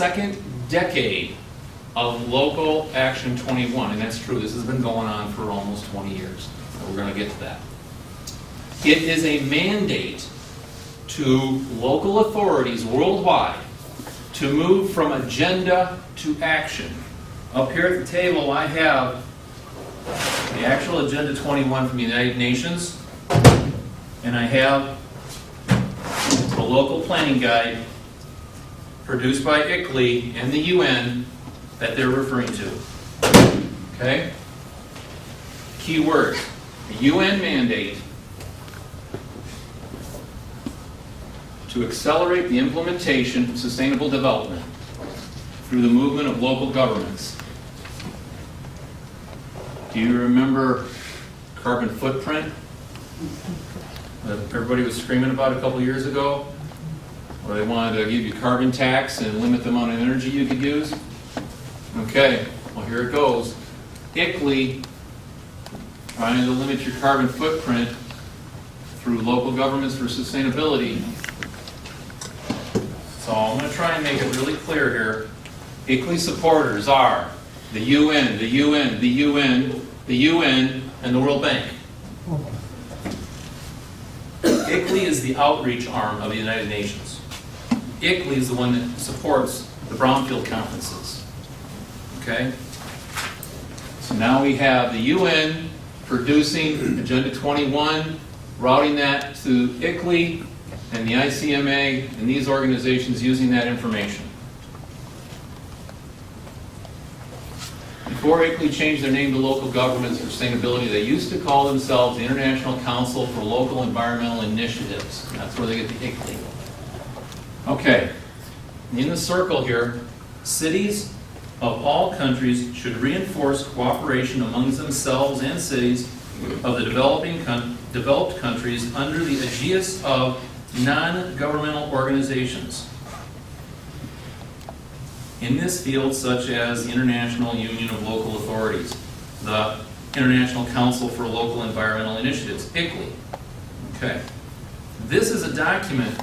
second decade of Local Action 21, and that's true. This has been going on for almost 20 years. We're going to get to that. It is a mandate to local authorities worldwide to move from agenda to action. Up here at the table, I have the actual Agenda 21 from the United Nations, and I have the local planning guide produced by ICLEI and the UN that they're referring to. Okay? Key words. The UN mandate to accelerate the implementation of sustainable development through the movement of local governments. Do you remember carbon footprint that everybody was screaming about a couple years ago? Where they wanted to give you carbon tax and limit the amount of energy you could use? Okay, well here it goes. ICLEI, trying to limit your carbon footprint through local governments for sustainability. So I'm going to try and make it really clear here. ICLEI supporters are the UN, the UN, the UN, the UN, and the World Bank. ICLEI is the outreach arm of the United Nations. ICLEI is the one that supports the Brownfield conferences. Okay? So now we have the UN producing Agenda 21, routing that to ICLEI, and the ICMA, and these organizations using that information. Before ICLEI changed their name to Local Governments for Sustainability, they used to call themselves the International Council for Local Environmental Initiatives. That's where they get the ICLEI. Okay, in the circle here, cities of all countries should reinforce cooperation among themselves and cities of the developed countries under the aegis of non-governmental organizations in this field, such as the International Union of Local Authorities, the International Council for Local Environmental Initiatives, ICLEI. Okay. This is a document,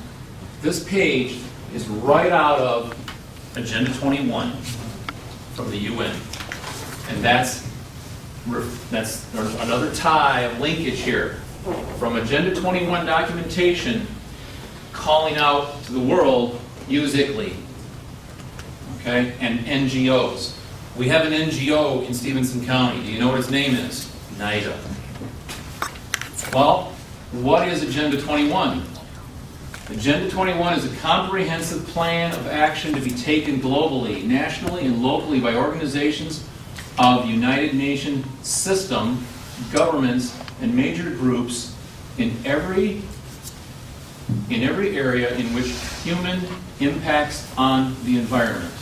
this page is right out of Agenda 21 from the UN. And that's another tie of linkage here from Agenda 21 documentation calling out to the world, use ICLEI. Okay, and NGOs. We have an NGO in Stephenson County. Do you know what its name is? NIDA. Well, what is Agenda 21? Agenda 21 is a comprehensive plan of action to be taken globally, nationally, and locally by organizations of United Nations system, governments, and major groups in every area in which human impacts on the environment.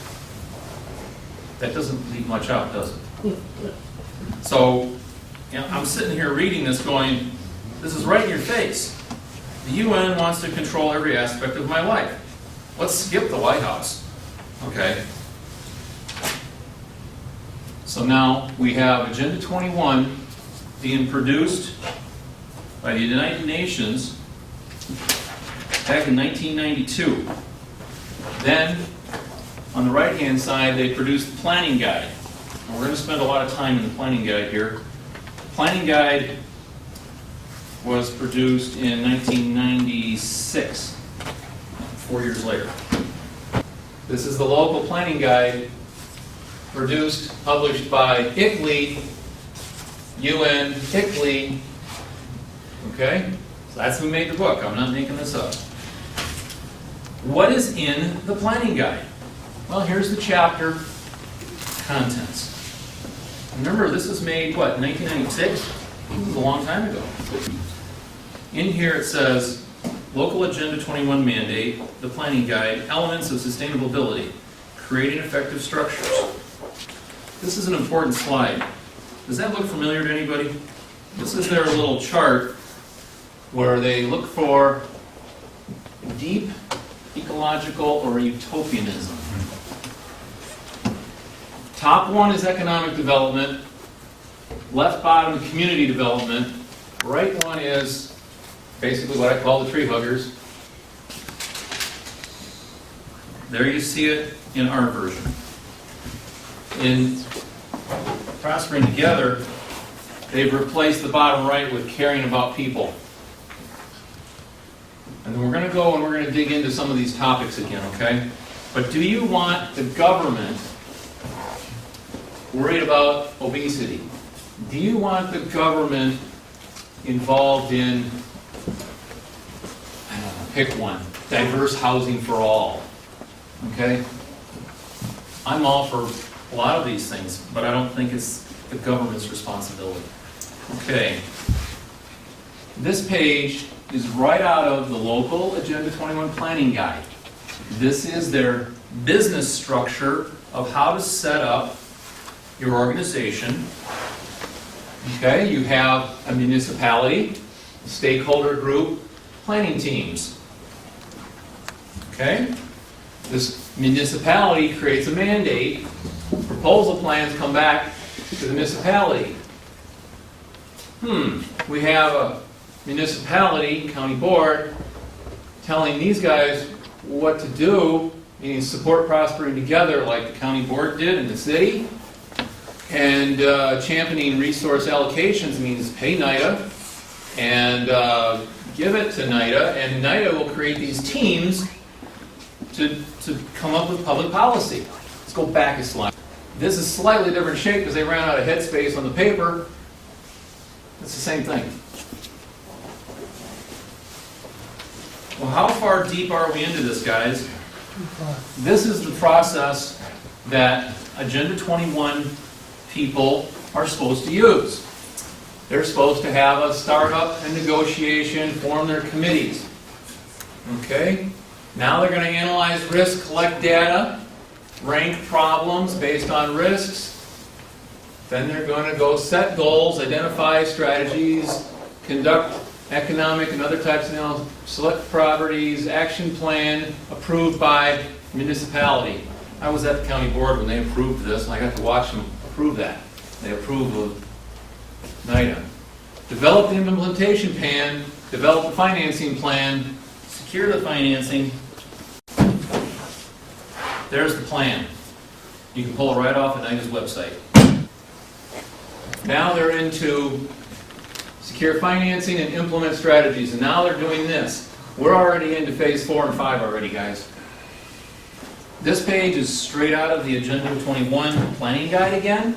That doesn't leave much out, does it? So, you know, I'm sitting here reading this going, this is right in your face. The UN wants to control every aspect of my life. Let's skip the White House. Okay. So now we have Agenda 21 being produced by the United Nations back in 1992. Then, on the right-hand side, they produced the planning guide. And we're going to spend a lot of time in the planning guide here. The planning guide was produced in 1996, 4 years later. This is the local planning guide produced, published by ICLEI, UN, ICLEI. Okay? So that's who made the book. I'm not making this up. What is in the planning guide? Well, here's the chapter contents. Remember, this was made, what, 1996? This was a long time ago. In here it says, Local Agenda 21 Mandate, the Planning Guide, Elements of Sustainability, Creating Effective Structures. This is an important slide. Does that look familiar to anybody? This is their little chart where they look for deep ecological or utopianism. Top one is economic development, left bottom community development, right one is basically what I call the tree huggers. There you see it in our version. In Prospering Together, they've replaced the bottom right with caring about people. And then we're going to go and we're going to dig into some of these topics again, okay? But do you want the government worried about obesity? Do you want the government involved in, I don't know, pick one, diverse housing for all? Okay? I'm all for a lot of these things, but I don't think it's the government's responsibility. Okay. This page is right out of the local Agenda 21 planning guide. This is their business structure of how to set up your organization. Okay, you have a municipality, stakeholder group, planning teams. Okay? This municipality creates a mandate. Proposal plans come back to the municipality. We have a municipality, county board, telling these guys what to do, meaning support Prospering Together like the county board did in the city. And championing resource allocations means pay NIDA and give it to NIDA, and NIDA will create these teams to come up with public policy. Let's go back a slide. This is slightly different shape because they ran out of headspace on the paper. It's the same thing. Well, how far deep are we into this, guys? This is the process that Agenda 21 people are supposed to use. They're supposed to have a startup and negotiation, form their committees. Okay? Now they're going to analyze risk, collect data, rank problems based on risks. Then they're going to go set goals, identify strategies, conduct economic and other types of analysis, select priorities, action plan approved by municipality. I was at the county board when they approved this, and I got to watch them approve that. They approved of NIDA. Develop the implementation plan, develop the financing plan, secure the financing. There's the plan. You can pull it right off at NIDA's website. Now they're into secure financing and implement strategies, and now they're doing this. We're already into phase 4 and 5 already, guys. This page is straight out of the Agenda 21 planning guide again.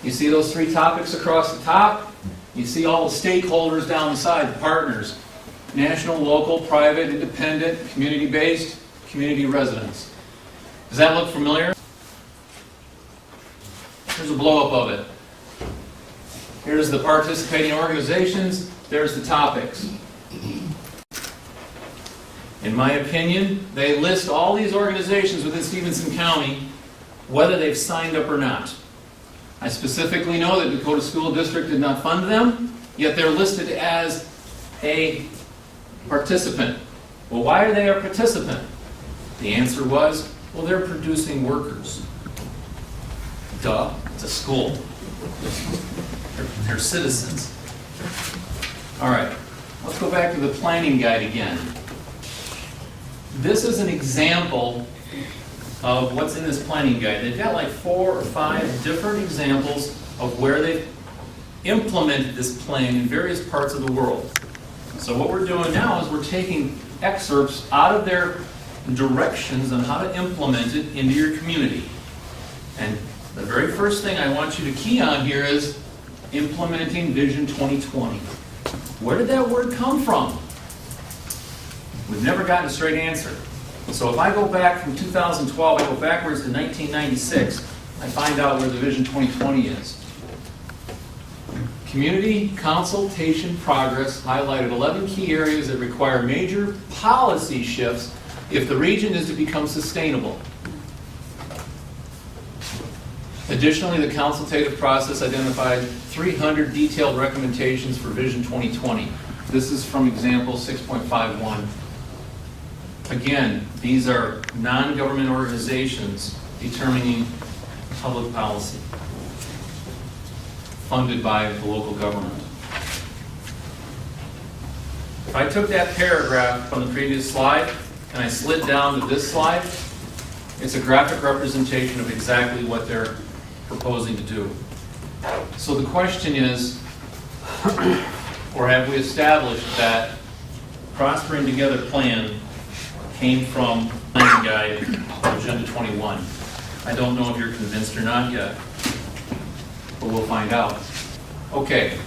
You see those 3 topics across the top? You see all the stakeholders down the side, the partners. National, local, private, independent, community-based, community residents. Does that look familiar? Here's a blow-up of it. Here's the participating organizations. There's the topics. In my opinion, they list all these organizations within Stephenson County, whether they've signed up or not. I specifically know that Dakota School District did not fund them, yet they're listed as a participant. Well, why are they a participant? The answer was, well, they're producing workers. Duh, it's a school. They're citizens. All right, let's go back to the planning guide again. This is an example of what's in this planning guide. They've got like 4 or 5 different examples of where they've implemented this plan in various parts of the world. So what we're doing now is we're taking excerpts out of their directions on how to implement it into your community. And the very first thing I want you to key on here is implementing Vision 2020. Where did that word come from? We've never gotten a straight answer. So if I go back from 2012, I go backwards to 1996, I find out where the Vision 2020 is. Community consultation progress highlighted 11 key areas that require major policy shifts if the region is to become sustainable. Additionally, the consultative process identified 300 detailed recommendations for Vision 2020. This is from example 6.51. Again, these are non-government organizations determining public policy, funded by the local government. If I took that paragraph from the previous slide and I slid down to this slide, It's a graphic representation of exactly what they're proposing to do. So the question is, or have we established that Prospering Together plan came from Planning Guide of Agenda 21? I don't know if you're convinced or not yet, but we'll find out. Okay.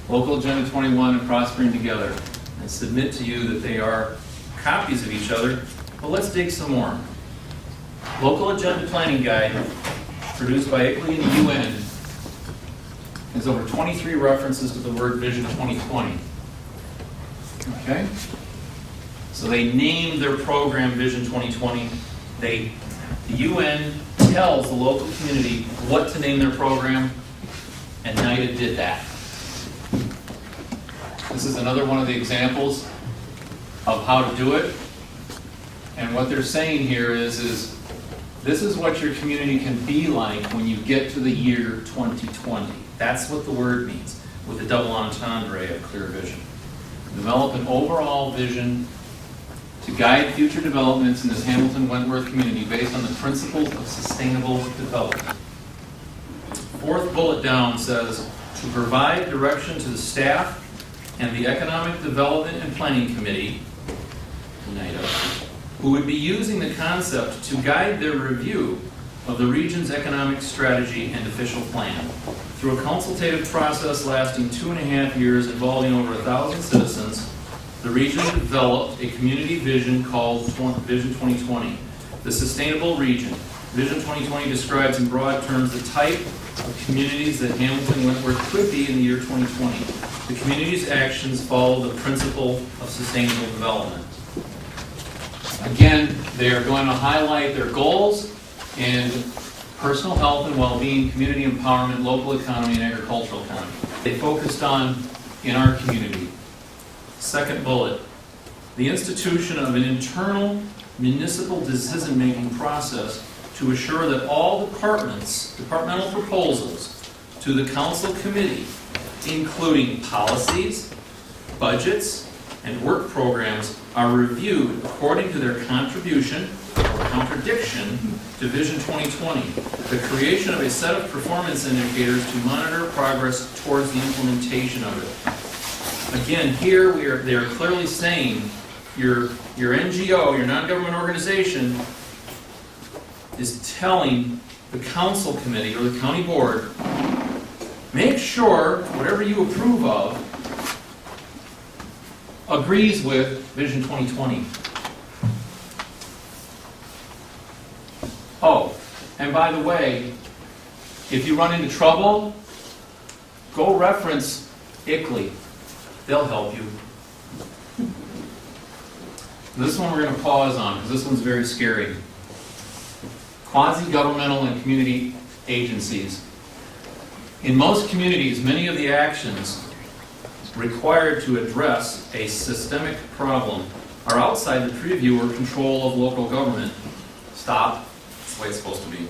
Local Agenda 21 and Prospering Together. I submit to you that they are copies of each other, but let's dig some more. Local Agenda Planning Guide, produced by ICLEI and the UN, has over 23 references to the word Vision 2020. Okay? So they named their program Vision 2020. The UN tells the local community what to name their program, and NIDA did that. This is another one of the examples of how to do it. And what they're saying here is this is what your community can be like when you get to the year 2020. That's what the word means, with the double entendre of clear vision. Develop an overall vision to guide future developments in this Hamilton-Wentworth community based on the principles of sustainable development. Fourth bullet down says, to provide direction to the staff and the Economic Development and Planning Committee, NIDA, who would be using the concept to guide their review of the region's economic strategy and official plan. Through a consultative process lasting 2.5 years involving over 1,000 citizens, the region developed a community vision called Vision 2020. The sustainable region. Vision 2020 describes in broad terms the type of communities that Hamilton-Wentworth could be in the year 2020. The community's actions follow the principle of sustainable development. Again, they are going to highlight their goals in personal health and well-being, community empowerment, local economy, and agricultural economy. They focused on in our community. Second bullet, the institution of an internal municipal decision-making process to assure that all departmental proposals to the council committee, including policies, budgets, and work programs, are reviewed according to their contribution or contradiction to Vision 2020. The creation of a set of performance indicators to monitor progress towards the implementation of it. Again, here they are clearly saying your NGO, your non-government organization, is telling the council committee or the county board, make sure whatever you approve of agrees with Vision 2020. Oh, and by the way, if you run into trouble, go reference ICLEI. They'll help you. This one we're going to pause on because this one's very scary. Quasi-governmental and community agencies. In most communities, many of the actions required to address a systemic problem are outside the preview or control of local government. Stop. That's the way it's supposed to be.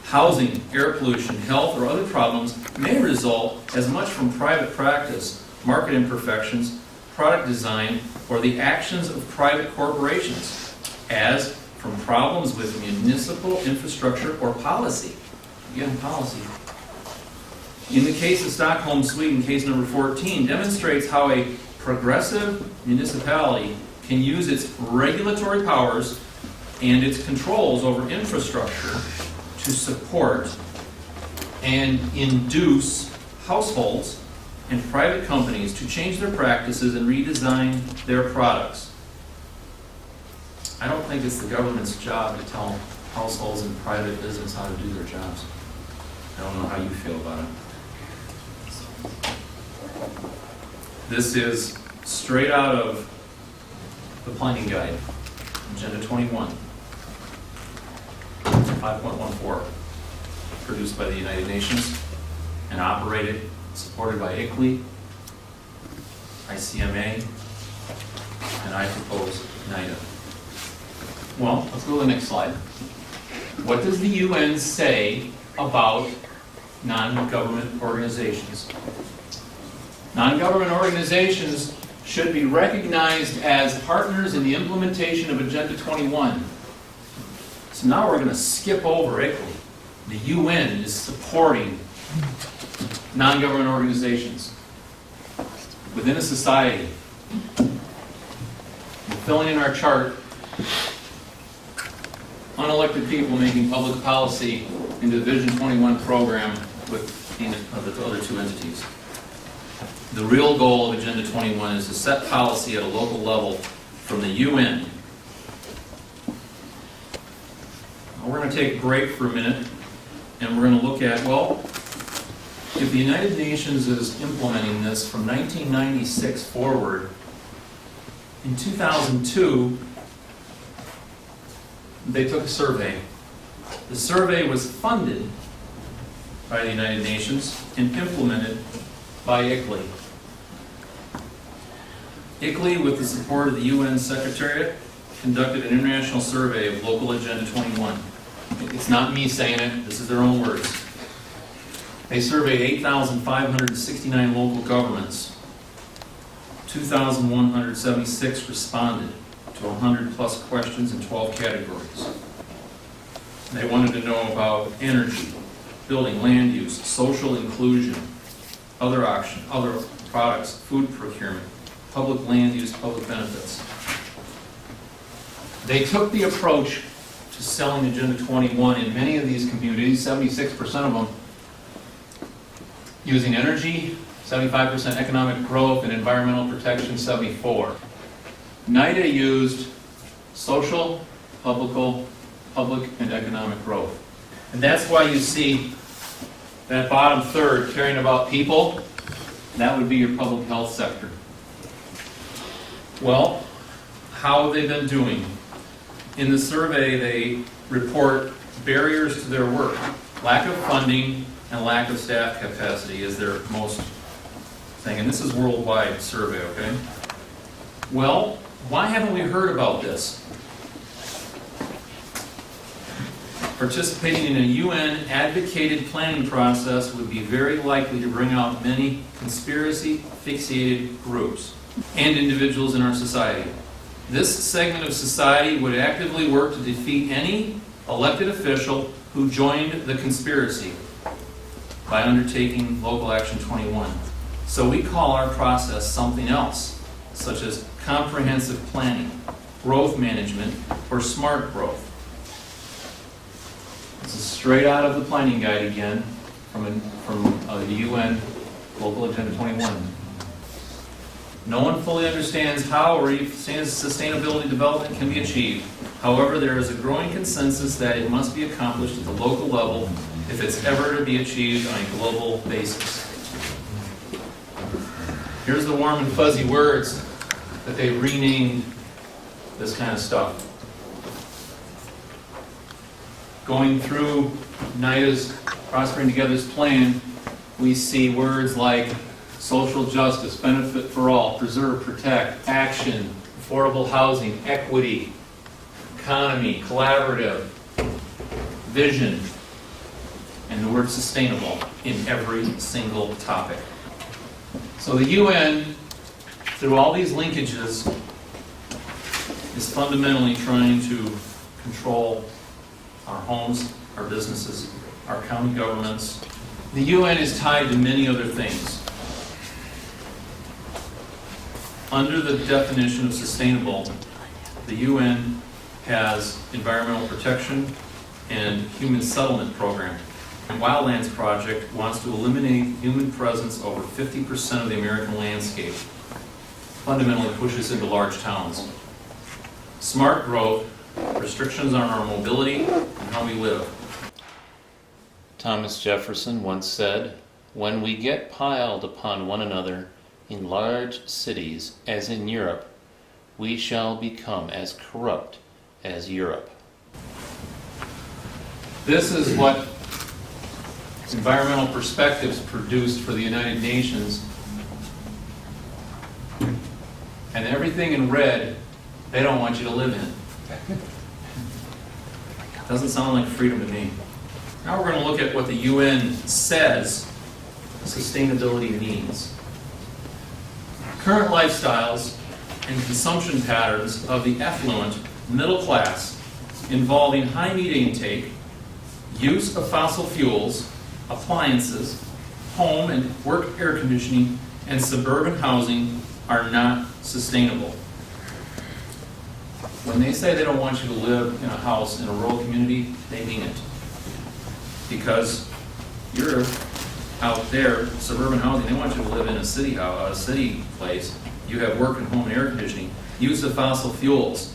Housing, air pollution, health, or other problems may result as much from private practice, market imperfections, product design, or the actions of private corporations, as from problems with municipal infrastructure or policy. Again, policy. In the case of Stockholm, Sweden, case number 14, demonstrates how a progressive municipality can use its regulatory powers and its controls over infrastructure to support and induce households and private companies to change their practices and redesign their products. I don't think it's the government's job to tell households and private business how to do their jobs. I don't know how you feel about it. This is straight out of the planning guide, Agenda 21, 5.14, produced by the United Nations and operated, supported by ICLEI, ICMA, and I propose NIDA. Well, let's go to the next slide. What does the UN say about non-government organizations? Non-government organizations should be recognized as partners in the implementation of Agenda 21. So now we're going to skip over ICLEI. The UN is supporting non-government organizations within a society. We're filling in our chart, unelected people making public policy into the Vision 21 program with the other two entities. The real goal of Agenda 21 is to set policy at a local level from the UN. Now we're going to take a break for a minute, and we're going to look at, well, if the United Nations is implementing this from 1996 forward, in 2002, they took a survey. The survey was funded by the United Nations and implemented by ICLEI. ICLEI, with the support of the UN Secretariat, conducted an international survey of local Agenda 21. It's not me saying it, this is their own words. They surveyed 8,569 local governments. 2,176 responded to 100 plus questions in 12 categories. They wanted to know about energy, building, land use, social inclusion, other products, food procurement, public land use, public benefits. They took the approach to selling Agenda 21 in many of these communities, 76% of them, using energy, 75% economic growth, and environmental protection, 74%. NIDA used social, public, and economic growth. And that's why you see that bottom third, caring about people, that would be your public health sector. Well, how have they been doing? In the survey, they report barriers to their work. Lack of funding and lack of staff capacity is their most thing. And this is worldwide survey, okay? Well, why haven't we heard about this? Participating in a UN-advocated planning process would be very likely to bring out many conspiracy-fixated groups and individuals in our society. This segment of society would actively work to defeat any elected official who joined the conspiracy by undertaking Local Action 21. So we call our process something else, such as comprehensive planning, growth management, or smart growth. This is straight out of the planning guide again from the UN Local Agenda 21. No one fully understands how or if sustainability development can be achieved. However, there is a growing consensus that it must be accomplished at the local level if it's ever to be achieved on a global basis. Here's the warm and fuzzy words that they renamed this kind of stuff. Going through NIDA's Prospering Together's plan, we see words like social justice, benefit for all, preserve, protect, action, affordable housing, equity, economy, collaborative, vision, and the word sustainable in every single topic. So the UN, through all these linkages, is fundamentally trying to control our homes, our businesses, our county governments. The UN is tied to many other things. Under the definition of sustainable, the UN has environmental protection and human settlement program. The Wildlands Project wants to eliminate human presence over 50% of the American landscape. Fundamentally pushes into large towns. Smart growth, restrictions on our mobility and how we live. Thomas Jefferson once said, "When we get piled upon one another in large cities as in Europe, we shall become as corrupt as Europe." This is what Environmental Perspectives produced for the United Nations. And everything in red, they don't want you to live in. Doesn't sound like freedom to me. Now we're going to look at what the UN says sustainability means. current lifestyles and consumption patterns of the affluent middle class involving high meat intake, use of fossil fuels, appliances, home and work air conditioning, and suburban housing are not sustainable. When they say they don't want you to live in a house in a rural community, they mean it. Because you're out there, suburban housing, they want you to live in a city house, a city place. You have work and home and air conditioning. Use of fossil fuels,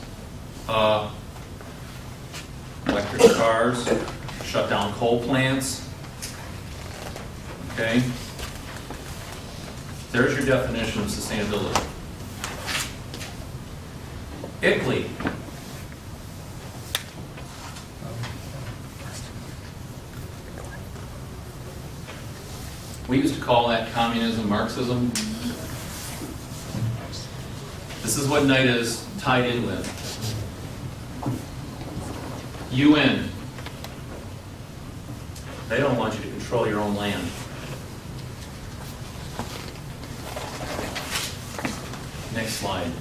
electric cars, shut down coal plants. Okay? There's your definition of sustainability. ICLEI. We used to call that communism, Marxism. This is what NIDA is tied in with. UN. They don't want you to control your own land. Next slide.